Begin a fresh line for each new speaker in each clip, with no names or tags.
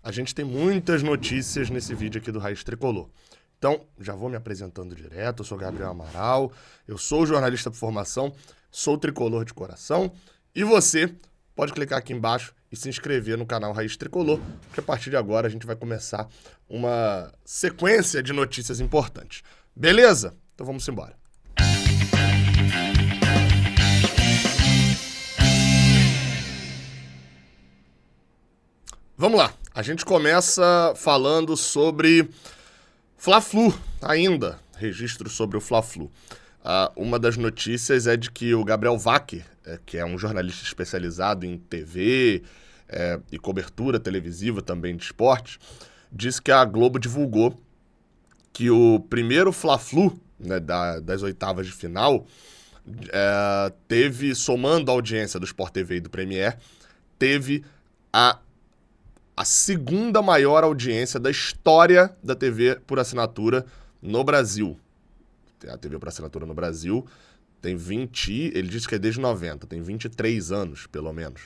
a gente tem muitas notícias nesse vídeo aqui do Raiz Tricolor. Então, já vou me apresentando direto, eu sou Gabriel Amaral, eu sou jornalista por formação, sou tricolor de coração, e você pode clicar aqui embaixo e se inscrever no canal Raiz Tricolor, porque a partir de agora a gente vai começar uma sequência de notícias importantes. Beleza? Então vamos embora. Vamos lá, a gente começa falando sobre Fla-Flu ainda, registro sobre o Fla-Flu. Uma das notícias é de que o Gabriel Wacker, que é um jornalista especializado em TV e cobertura televisiva também de esporte, disse que a Globo divulgou que o primeiro Fla-Flu, né, das oitavas de final, teve, somando a audiência do Sport TV e do Premier, teve a segunda maior audiência da história da TV por assinatura no Brasil. A TV por assinatura no Brasil tem ele disse que é desde 90, tem 23 anos, pelo menos.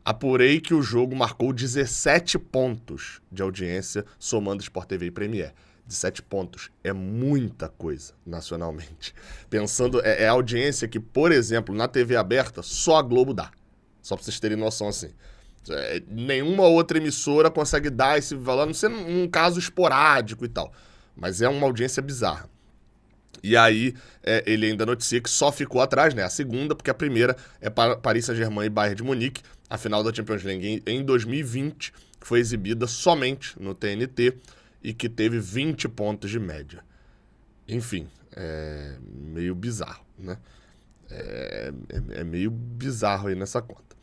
Apurei que o jogo marcou 17 pontos de audiência, somando Sport TV e Premier. 17 pontos é muita coisa nacionalmente. Pensando, é a audiência que, por exemplo, na TV aberta, só a Globo dá. Só pra vocês terem noção assim. Nenhuma outra emissora consegue dar esse valor, a não ser um caso esporádico e tal. Mas é uma audiência bizarra. E aí, ele ainda noticia que só ficou atrás, né? A segunda, porque a primeira é Paris Saint-Germain e Bayern de Munique, a final da Champions League em 2020, que foi exibida somente no TNT e que teve 20 pontos de média. Enfim, é meio bizarro, né? É meio bizarro aí nessa conta.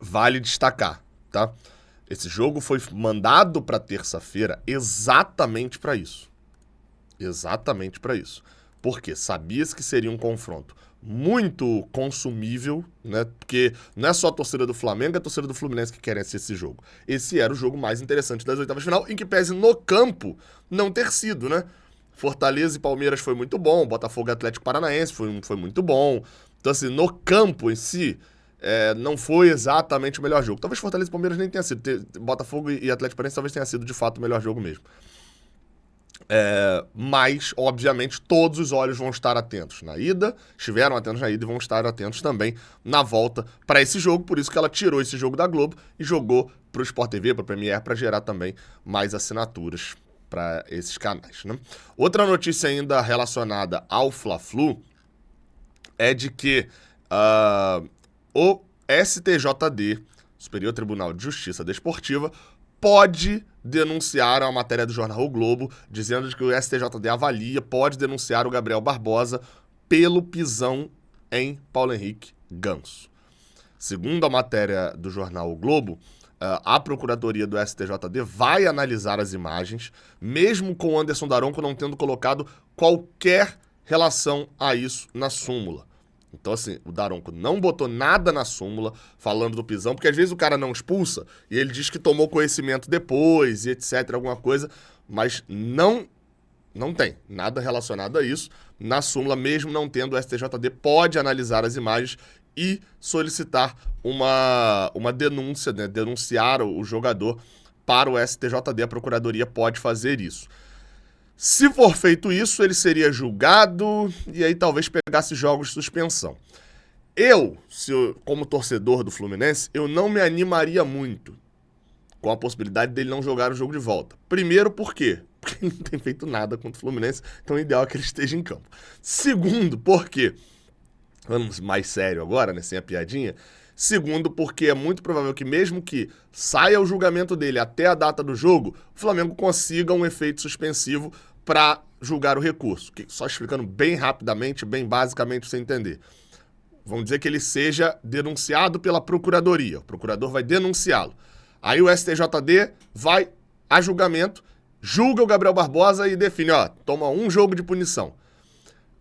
Vale destacar, tá? Esse jogo foi mandado para terça-feira exatamente para isso. Exatamente para isso. Porque sabia-se que seria um confronto muito consumível, né? Porque não é só a torcida do Flamengo e a torcida do Fluminense que querem esse jogo. Esse era o jogo mais interessante das oitavas de final, em que pese no campo não ter sido, né? Fortaleza e Palmeiras foi muito bom, Botafogo e Atlético Paranaense foi muito bom. Então, assim, no campo em si, não foi exatamente o melhor jogo. Talvez Fortaleza e Palmeiras nem tenha sido. Botafogo e Atlético Paranaense talvez tenha sido, de fato, o melhor jogo mesmo. Mas, obviamente, todos os olhos vão estar atentos na ida, estiveram atentos na ida e vão estar atentos também na volta para esse jogo. Por isso que ela tirou esse jogo da Globo e jogou para o Sport TV, para o Premier, para gerar também mais assinaturas para esses canais, né? Outra notícia ainda relacionada ao Fla-Flu é de que o STJD, Superior Tribunal de Justiça Desportiva, pode denunciar a matéria do jornal O Globo, dizendo que o STJD pode denunciar o Gabriel Barbosa pelo pisão em Paulo Henrique Ganso. Segundo a matéria do jornal O Globo, a Procuradoria do STJD vai analisar as imagens, mesmo com o Anderson Daronco não tendo colocado qualquer relação a isso na súmula. Então, assim, o Daronco não botou nada na súmula falando do pisão, porque às vezes o cara não expulsa e ele diz que tomou conhecimento depois e etc, alguma coisa, mas não tem nada relacionado a isso. Na súmula, mesmo não tendo, o STJD pode analisar as imagens e solicitar uma denúncia, né, denunciar o jogador para o STJD. A Procuradoria pode fazer isso. Se for feito isso, ele seria julgado e aí talvez pegasse jogos de suspensão. Como torcedor do Fluminense, eu não me animaria muito com a possibilidade dele não jogar o jogo de volta. Primeiro, por quê? Porque ele não tem feito nada contra o Fluminense, então o ideal é que ele esteja em campo. Segundo, porque, vamos mais sério agora, né, sem a piadinha. Segundo, porque é muito provável que mesmo que saia o julgamento dele até a data do jogo, o Flamengo consiga um efeito suspensivo para julgar o recurso. Só explicando bem rapidamente, bem basicamente, para você entender. Vamos dizer que ele seja denunciado pela Procuradoria. O procurador vai denunciá-lo. Aí o STJD vai a julgamento, julga o Gabriel Barbosa e define, toma um jogo de punição.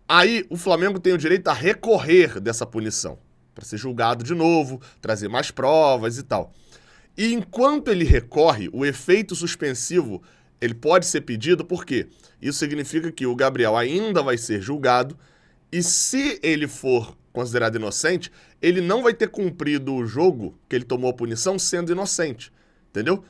Aí o Flamengo tem o direito a recorrer dessa punição, para ser julgado de novo, trazer mais provas e tal. E enquanto ele recorre, o efeito suspensivo, ele pode ser pedido, por quê? Isso significa que o Gabriel ainda vai ser julgado e se ele for considerado inocente, ele não vai ter cumprido o jogo que ele tomou a punição sendo inocente, entendeu?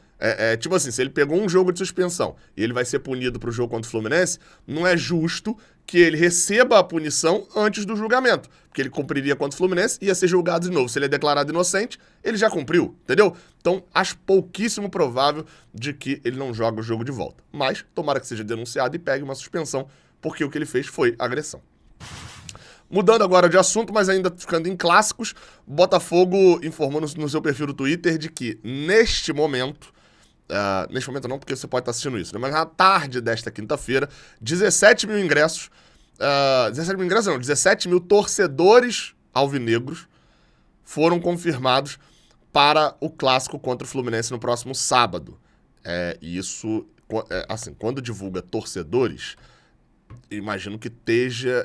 Tipo assim, se ele pegou um jogo de suspensão e ele vai ser punido pro jogo contra o Fluminense, não é justo que ele receba a punição antes do julgamento, porque ele cumpriria contra o Fluminense e ia ser julgado de novo. Se ele é declarado inocente, ele já cumpriu, entendeu? Então, acho pouquíssimo provável de que ele não jogue o jogo de volta. Mas, tomara que seja denunciado e pegue uma suspensão, porque o que ele fez foi agressão. Mudando agora de assunto, mas ainda ficando em clássicos, Botafogo informou no seu perfil do Twitter de que, neste momento não, porque você pode estar assistindo isso, né? Mas na tarde desta quinta-feira, 17 mil ingressos, 17 mil torcedores alvinegros foram confirmados para o clássico contra o Fluminense no próximo sábado. E isso, assim, quando divulga torcedores, imagino que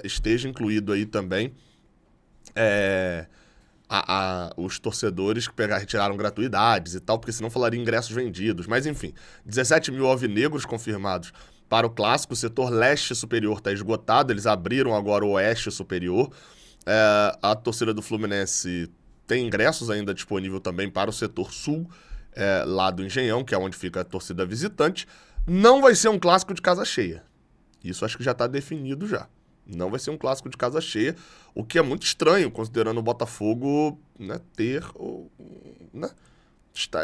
esteja incluído aí também os torcedores que retiraram gratuidades e tal, porque senão falaria ingressos vendidos. Mas enfim, 17 mil alvinegros confirmados para o clássico. O setor leste superior está esgotado, eles abriram agora o oeste superior. A torcida do Fluminense tem ingressos ainda disponível também para o setor sul, lá do Engenhão, que é onde fica a torcida visitante. Não vai ser um clássico de casa cheia. Isso acho que já está definido já. Não vai ser um clássico de casa cheia, o que é muito estranho, considerando o Botafogo, né,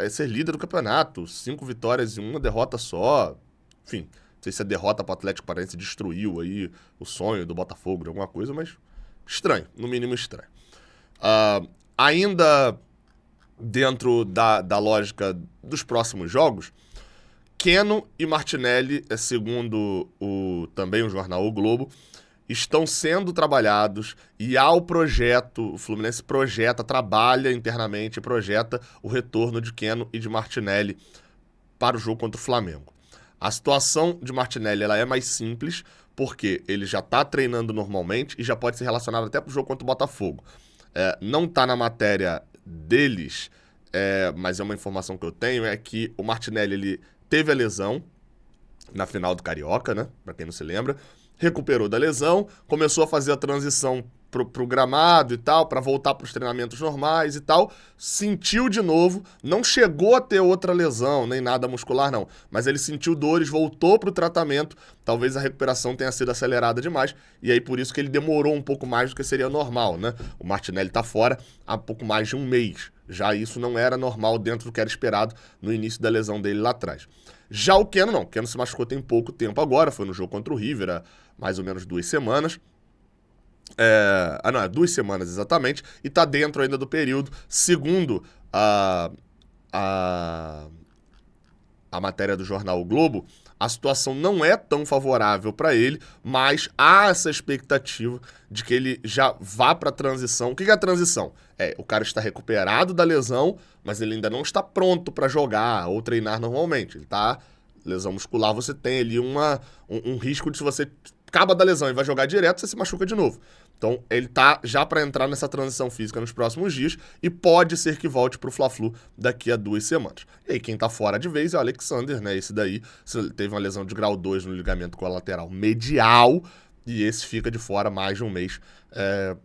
ser líder do campeonato. 5 vitórias e 1 derrota só. Enfim, não sei se a derrota para o Atlético Paranaense destruiu aí o sonho do Botafogo de alguma coisa, mas estranho, no mínimo estranho. Ainda dentro da lógica dos próximos jogos, Keno e Martinelli, segundo também o jornal O Globo, estão sendo trabalhados e há o projeto, o Fluminense trabalha internamente, projeta o retorno de Keno e de Martinelli para o jogo contra o Flamengo. A situação de Martinelli ela é mais simples, porque ele já está treinando normalmente e já pode ser relacionado até para o jogo contra o Botafogo. Não está na matéria deles, mas é uma informação que eu tenho, é que o Martinelli ele teve a lesão na final do Carioca, né? Para quem não se lembra. Recuperou da lesão, começou a fazer a transição pro gramado e tal, para voltar para os treinamentos normais e tal, sentiu de novo, não chegou a ter outra lesão, nem nada muscular não, mas ele sentiu dores, voltou pro tratamento, talvez a recuperação tenha sido acelerada demais, e aí por isso que ele demorou um pouco mais do que seria normal, né? O Martinelli tá fora há pouco mais de um mês, já isso não era normal dentro do que era esperado no início da lesão dele lá atrás. Já o Keno não, o Keno se machucou tem pouco tempo agora, foi no jogo contra o River, há mais ou menos 2 semanas. 2 semanas exatamente, e tá dentro ainda do período, segundo a matéria do jornal O Globo, a situação não é tão favorável para ele, mas há essa expectativa de que ele já vá para a transição. O que é a transição? O cara está recuperado da lesão, mas ele ainda não está pronto para jogar ou treinar normalmente. Ele tá lesão muscular, você tem ali um risco de, se você acaba da lesão e vai jogar direto, você se machuca de novo. Então, ele tá já para entrar nessa transição física nos próximos dias e pode ser que volte pro Fla-Flu daqui a 2 semanas. E aí, quem tá fora de vez é o Alexander, né? Esse daí teve uma lesão de grau 2 no ligamento colateral medial e esse fica de fora mais de um mês,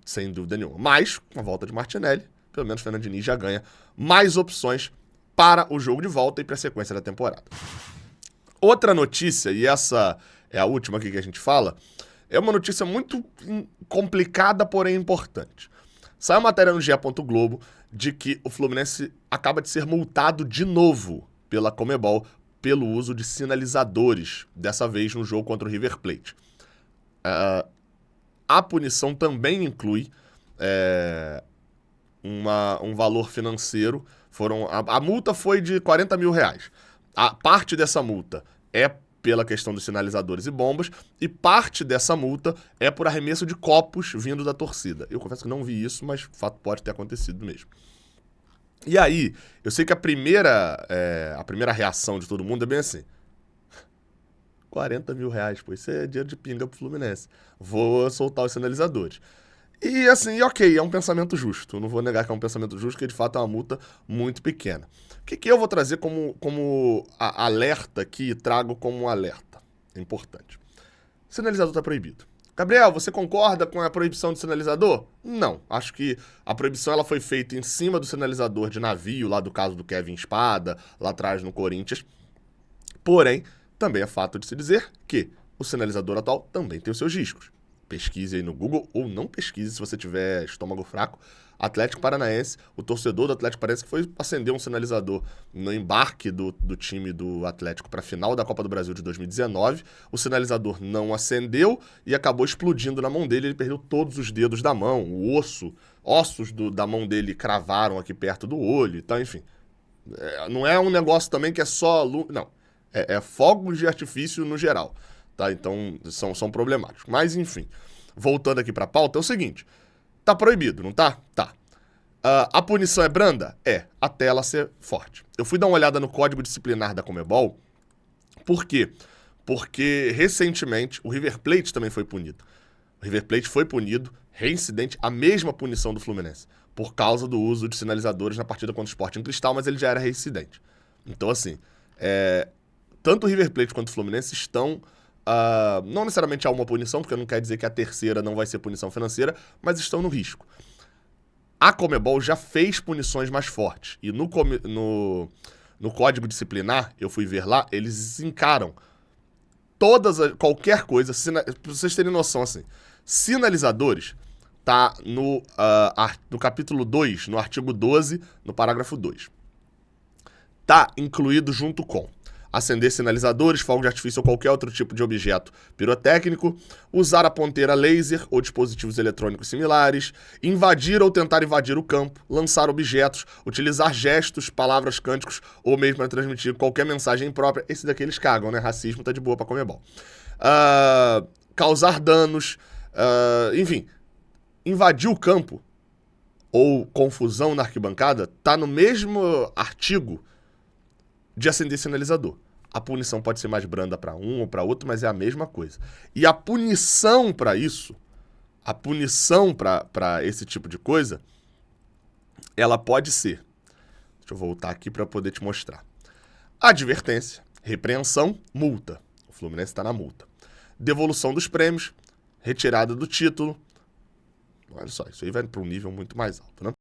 sem dúvida nenhuma. Mas, com a volta de Martinelli, pelo menos o Fernando Diniz já ganha mais opções para o jogo de volta e para a sequência da temporada. Outra notícia, e essa é a última aqui que a gente fala, é uma notícia muito complicada, porém importante. Saiu uma matéria no GE. Globo de que o Fluminense acaba de ser multado de novo pela Conmebol pelo uso de sinalizadores, dessa vez no jogo contra o River Plate. A punição também inclui um valor financeiro. A multa foi de R$40 mil. A parte dessa multa é pela questão dos sinalizadores e bombas, e parte dessa multa é por arremesso de copos vindo da torcida. Eu confesso que não vi isso, mas o fato pode ter acontecido mesmo. E aí, eu sei que a primeira reação de todo mundo é bem assim: R$40 mil, pô, isso é dinheiro de pinga pro Fluminense. Vou soltar os sinalizadores. E assim, ok, é um pensamento justo. Eu não vou negar que é um pensamento justo, porque de fato é uma multa muito pequena. O que eu vou trazer como alerta aqui, trago como um alerta? É importante. Sinalizador está proibido. Gabriel, você concorda com a proibição do sinalizador? Não. Acho que a proibição ela foi feita em cima do sinalizador de navio, lá do caso do Kevin Spada, lá atrás no Corinthians. Porém, também é fato de se dizer que o sinalizador atual também tem os seus riscos. Pesquise aí no Google, ou não pesquise se você tiver estômago fraco. Atlético Paranaense, o torcedor do Atlético Paranaense que foi acender um sinalizador no embarque do time do Atlético para a final da Copa do Brasil de 2019. O sinalizador não acendeu e acabou explodindo na mão dele. Ele perdeu todos os dedos da mão, ossos da mão dele cravaram aqui perto do olho e tal, enfim. Não é um negócio também que é só... Não, é fogos de artifício no geral, tá? Então são problemáticos. Mas enfim, voltando aqui para a pauta, é o seguinte... Tá proibido, não tá? Tá. A punição é branda? É, até ela ser forte. Eu fui dar uma olhada no Código Disciplinar da Conmebol. Por quê? Porque, recentemente, o River Plate também foi punido. O River Plate foi punido, reincidente, a mesma punição do Fluminense, por causa do uso de sinalizadores na partida contra o Sporting Cristal, mas ele já era reincidente. Então, assim, tanto o River Plate quanto o Fluminense estão... não necessariamente há uma punição, porque não quer dizer que a terceira não vai ser punição financeira, mas estão no risco. A Conmebol já fez punições mais fortes. E no Código Disciplinar, eu fui ver lá, eles encaram qualquer coisa, pra vocês terem noção, assim, sinalizadores, tá no capítulo 2, no artigo 12, no parágrafo 2. Tá incluído junto com acender sinalizadores, fogo de artifício ou qualquer outro tipo de objeto pirotécnico, usar a ponteira laser ou dispositivos eletrônicos similares, invadir ou tentar invadir o campo, lançar objetos, utilizar gestos, palavras, cânticos ou mesmo para transmitir qualquer mensagem imprópria. Esse daqui eles cagam, né? Racismo tá de boa pra Conmebol. Causar danos, enfim, invadir o campo ou confusão na arquibancada tá no mesmo artigo de acender sinalizador. A punição pode ser mais branda para um ou para outro, mas é a mesma coisa. E a punição para isso, a punição para esse tipo de coisa, ela pode ser... Deixa eu voltar aqui para poder te mostrar. Advertência, repreensão, multa. O Fluminense está na multa. Devolução dos prêmios, retirada do título. Olha só, isso aí vai para um nível muito mais alto, né?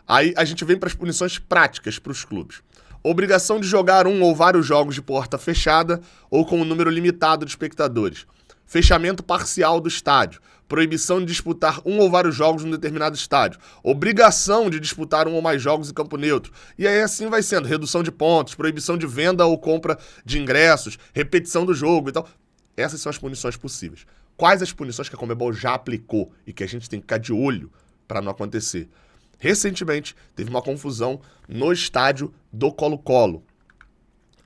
Aí a gente vem para as punições práticas para os clubes. Obrigação de jogar um ou vários jogos de porta fechada ou com um número limitado de espectadores. Fechamento parcial do estádio. Proibição de disputar um ou vários jogos num determinado estádio. Obrigação de disputar um ou mais jogos em campo neutro. E aí assim vai sendo. Redução de pontos, proibição de venda ou compra de ingressos, repetição do jogo e tal. Essas são as punições possíveis. Quais as punições que a Conmebol já aplicou e que a gente tem que ficar de olho para não acontecer? Recentemente, teve uma confusão no estádio do Colo-Colo.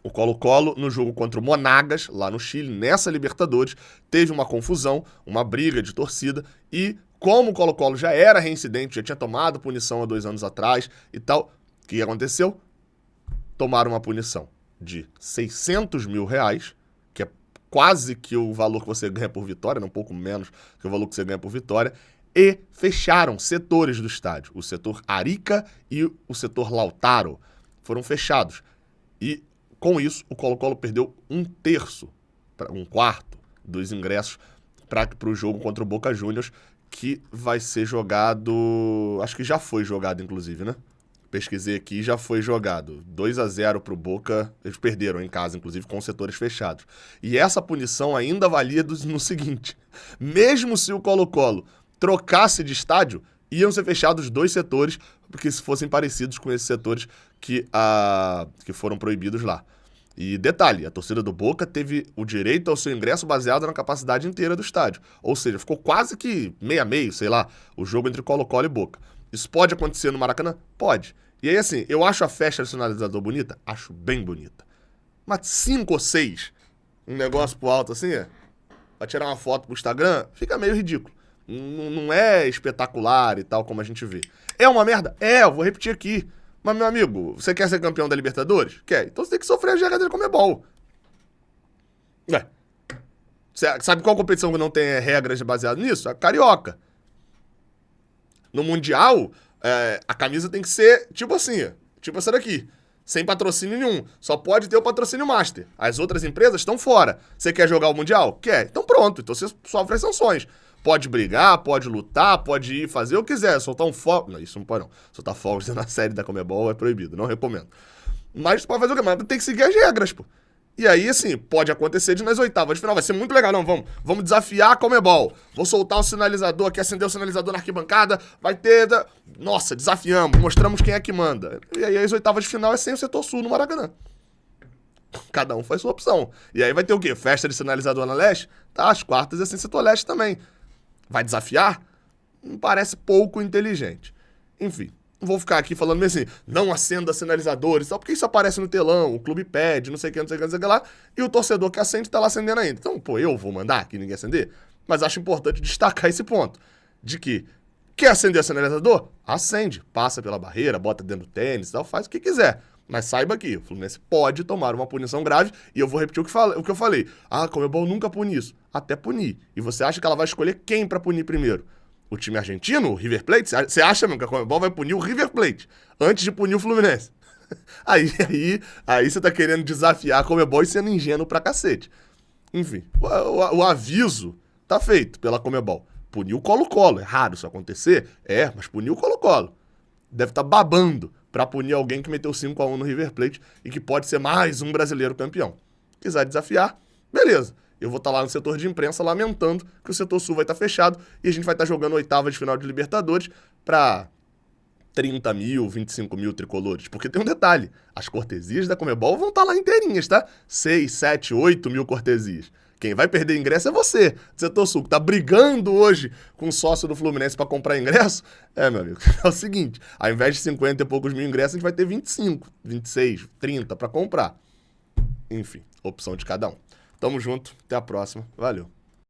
O Colo-Colo, no jogo contra o Monagas, lá no Chile, nessa Libertadores, teve uma confusão, uma briga de torcida, e como o Colo-Colo já era reincidente, já tinha tomado punição há 2 anos atrás e tal, o que aconteceu? Tomaram uma punição de R$600 mil, que é quase que o valor que você ganha por vitória, um pouco menos que o valor que você ganha por vitória, e fecharam setores do estádio. O setor Arica e o setor Lautaro foram fechados. E, com isso, o Colo-Colo perdeu 1/3, 1/4 dos ingressos para o jogo contra o Boca Juniors, que vai ser jogado... Acho que já foi jogado, inclusive, né? Pesquisei aqui, já foi jogado. 2-0 pro Boca, eles perderam em casa, inclusive, com os setores fechados. E essa punição ainda valia no seguinte: mesmo se o Colo-Colo trocasse de estádio, iam ser fechados 2 setores, porque se fossem parecidos com esses setores que foram proibidos lá. E detalhe, a torcida do Boca teve o direito ao seu ingresso baseado na capacidade inteira do estádio. Ou seja, ficou quase que meio a meio, sei lá, o jogo entre Colo-Colo e Boca. Isso pode acontecer no Maracanã? Pode. E aí, assim, eu acho a festa do sinalizador bonita? Acho bem bonita. Mas 5 ou 6, um negócio pro alto assim, pra tirar uma foto pro Instagram, fica meio ridículo. Não é espetacular e tal como a gente vê. É uma merda? Eu vou repetir aqui. Mas, meu amigo, você quer ser campeão da Libertadores? Quer. Então você tem que sofrer a regra da Conmebol. Sabe qual competição que não tem regras baseadas nisso? A Carioca. No Mundial, a camisa tem que ser tipo assim, tipo essa daqui. Sem patrocínio nenhum. Só pode ter o patrocínio Master. As outras empresas estão fora. Você quer jogar o Mundial? Quer. Então pronto. Então você sofre as sanções. pode brigar, pode lutar, pode ir fazer o que quiser, soltar um fogo. Não, isso não pode não. Soltar fogos na série da Conmebol é proibido, não recomendo. Mas pode fazer o que? Mas tem que seguir as regras, pô. E aí, assim, pode acontecer de nas oitavas de final. Vai ser muito legal. Não, vamos desafiar a Conmebol. Vou soltar o sinalizador aqui, acender o sinalizador na arquibancada. Vai ter... Nossa, desafiamos, mostramos quem é que manda. E aí as oitavas de final é sem o setor sul no Maracanã. Cada um faz sua opção. E aí vai ter o quê? Festa de sinalizador na leste? Tá, as quartas é sem setor leste também. Vai desafiar? Me parece pouco inteligente. Enfim. Não vou ficar aqui falando mesmo assim, não acenda sinalizadores, só porque isso aparece no telão, o clube pede, não sei o que, não sei o que, não sei o que lá, e o torcedor que acende tá lá acendendo ainda. Então, pô, eu vou mandar que ninguém acender? Mas acho importante destacar esse ponto, de que quer acender o sinalizador? Acende, passa pela barreira, bota dentro do tênis, tal, faz o que quiser. Mas saiba que o Fluminense pode tomar uma punição grave, e eu vou repetir o que eu falei. Ah, Conmebol nunca pune isso. Até punir. E você acha que ela vai escolher quem pra punir primeiro? O time argentino, o River Plate? Você acha mesmo que a Conmebol vai punir o River Plate antes de punir o Fluminense? Aí você tá querendo desafiar a Conmebol e sendo ingênuo pra cacete. Enfim, o aviso tá feito pela Conmebol. Punir o Colo-Colo. É raro isso acontecer? É, mas punir o Colo-Colo. Deve estar babando pra punir alguém que meteu 5-1 no River Plate e que pode ser mais um brasileiro campeão. Quiser desafiar, beleza. Eu vou estar lá no setor de imprensa lamentando que o setor sul vai estar fechado e a gente vai estar jogando oitava de final de Libertadores para 30 mil, 25 mil tricolores. Porque tem um detalhe, as cortesias da Conmebol vão estar lá inteirinhas, tá? 6, 7, 8 mil cortesias. Quem vai perder ingresso é você, do setor sul, que tá brigando hoje com o sócio do Fluminense para comprar ingresso. É, meu amigo, é o seguinte, ao invés de 50 e poucos mil ingressos, a gente vai ter 25, 26, 30 para comprar. Enfim, opção de cada um. Tamo junto, até a próxima, valeu.